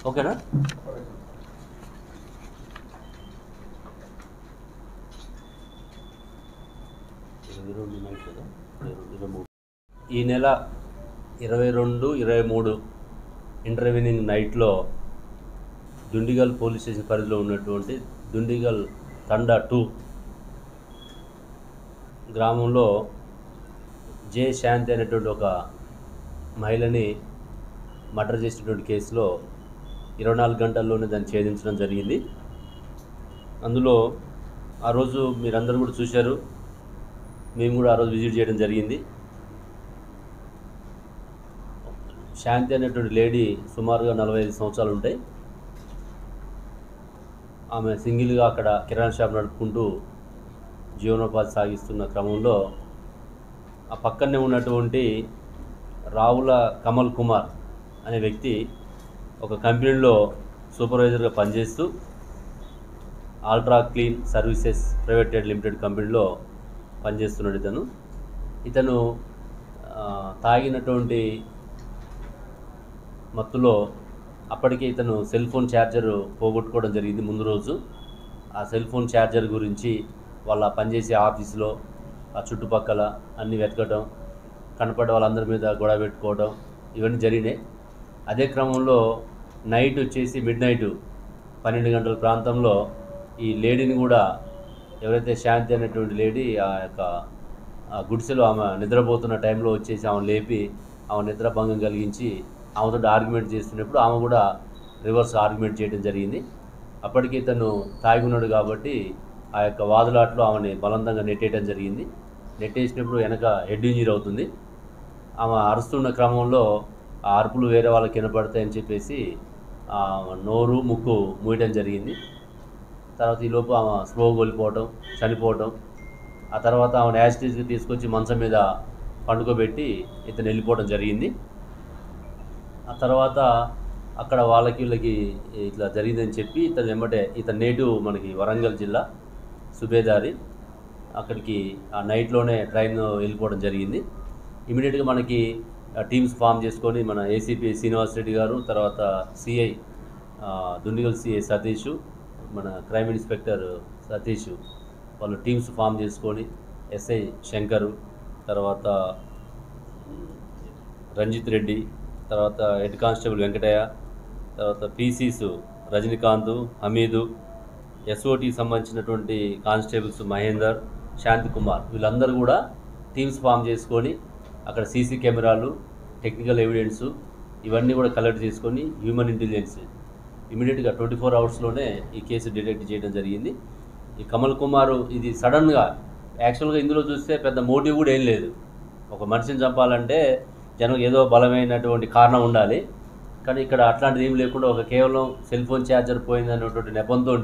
ఓకేనా? ఈ నెల 22, 23 ఇంటర్వ్యూనింగ్ నైట్లో దుండిగల్ పోలీస్ స్టేషన్ పరిధిలో ఉన్నటువంటి దుండిగల్ తండా 2 గ్రామంలో జే శాంతి అనేటువంటి ఒక మహిళని మర్డర్ చేసినటువంటి కేసులో 24 గంటల్లోనే దాన్ని ఛేదించడం జరిగింది. అందులో ఆ రోజు మీరందరూ కూడా చూశారు, మేము కూడా ఆ రోజు విజిట్ చేయడం జరిగింది. శాంతి అనేటువంటి లేడీ సుమారుగా 45 సంవత్సరాలు ఉంటాయి. ఆమె సింగిల్గా అక్కడ కిరాణా షాప్ నడుపుకుంటూ జీవనోపాధి సాగిస్తున్న క్రమంలో ఆ పక్కనే ఉన్నటువంటి రావుల కమల్ కుమార్ అనే వ్యక్తి ఒక కంపెనీలో సూపర్వైజర్గా పనిచేస్తూ ultra clean services private limited కంపెనీలో పనిచేస్తున్నాడు. ఇతను తాగినటువంటి మత్తులో అప్పటికే ఇతను సెల్ ఫోన్ ఛార్జర్ పోగొట్టుకోవడం జరిగింది. ముందు రోజు ఆ సెల్ ఫోన్ ఛార్జర్ గురించి వాళ్ళ పనిచేసే ఆఫీసులో ఆ చుట్టుపక్కల అన్నీ వెతకడం, కనపడే వాళ్ళందరి మీద గొడవ పెట్టుకోవడం ఇవన్నీ జరిగినాయి. అదే క్రమంలో నైట్ వచ్చేసి మిడ్ నైట్ 12 గంటల ప్రాంతంలో ఈ లేడీని కూడా, ఎవరైతే శాంతి అనేటువంటి లేడీ ఆ యొక్క గుడిసెలో ఆమె నిద్రపోతున్న టైంలో వచ్చేసి ఆమె లేపి ఆమె నిద్రభంగం కలిగించి ఆమెతో ఆర్గ్యుమెంట్ చేస్తున్నప్పుడు ఆమె కూడా రివర్స్ ఆర్గ్యుమెంట్ చేయడం జరిగింది. అప్పటికి ఇతను తాగి ఉన్నాడు కాబట్టి ఆ యొక్క వాదులాట్లో ఆమెని బలవంతంగా నెట్టేయడం జరిగింది. నెట్టేసినప్పుడు వెనక హెడ్ ఇంజరీ అవుతుంది. ఆమె అరుస్తున్న క్రమంలో ఆ అరుపులు వేరే వాళ్ళకి వినపడతాయని చెప్పేసి నోరు ముక్కు మూయడం జరిగింది. తర్వాత ఈలోపు ఆమె స్లోగా వెళ్ళిపోవటం, చనిపోవటం. ఆ తర్వాత ఆమెను యాజిటీస్కి తీసుకొచ్చి మంచం మీద పండుకోబెట్టి ఇతను వెళ్ళిపోవడం జరిగింది. ఆ తర్వాత అక్కడ వీళ్ళకి ఇట్లా జరిగిందని చెప్పి ఇతను నేటివ్ మనకి వరంగల్ జిల్లా సుబేదారి, అక్కడికి ఆ నైట్లోనే ట్రైన్ వెళ్ళిపోవడం జరిగింది. ఇమీడియట్గా మనకి టీమ్స్ ఫామ్ చేసుకొని మన ఏసీపీ శ్రీనివాస్ రెడ్డి గారు, తర్వాత సిఐ దుండిగల్ సిఐ సతీష్, మన క్రైమ్ ఇన్స్పెక్టర్ సతీష్ వాళ్ళు టీమ్స్ ఫామ్ చేసుకొని ఎస్ఐ శంకరు, తర్వాత రంజిత్ రెడ్డి, తర్వాత హెడ్ కానిస్టేబుల్ వెంకటయ్య, తర్వాత పీసీస్ రజనీకాంత్, హమీదు, ఎస్ఓటీకి సంబంధించినటువంటి కానిస్టేబుల్స్ మహేందర్, శాంతి కుమార్, వీళ్ళందరూ కూడా టీమ్స్ ఫామ్ చేసుకొని అక్కడ సీసీ కెమెరాలు, టెక్నికల్ ఎవిడెన్స్ ఇవన్నీ కూడా కలెక్ట్ చేసుకొని హ్యూమన్ ఇంటెలిజెన్స్ ఇమీడియట్గా 24 అవర్స్లోనే ఈ కేసు డిటెక్ట్ చేయడం జరిగింది. ఈ కమల్ కుమారు ఇది సడన్గా, యాక్చువల్గా ఇందులో చూస్తే పెద్ద మోటివ్ కూడా ఏం లేదు. ఒక మనిషిని చంపాలంటే జనం ఏదో బలమైనటువంటి కారణం ఉండాలి, కానీ ఇక్కడ అట్లాంటిది ఏం లేకుండా కేవలం సెల్ ఫోన్ ఛార్జర్ పోయిందనేటువంటి నెపంతో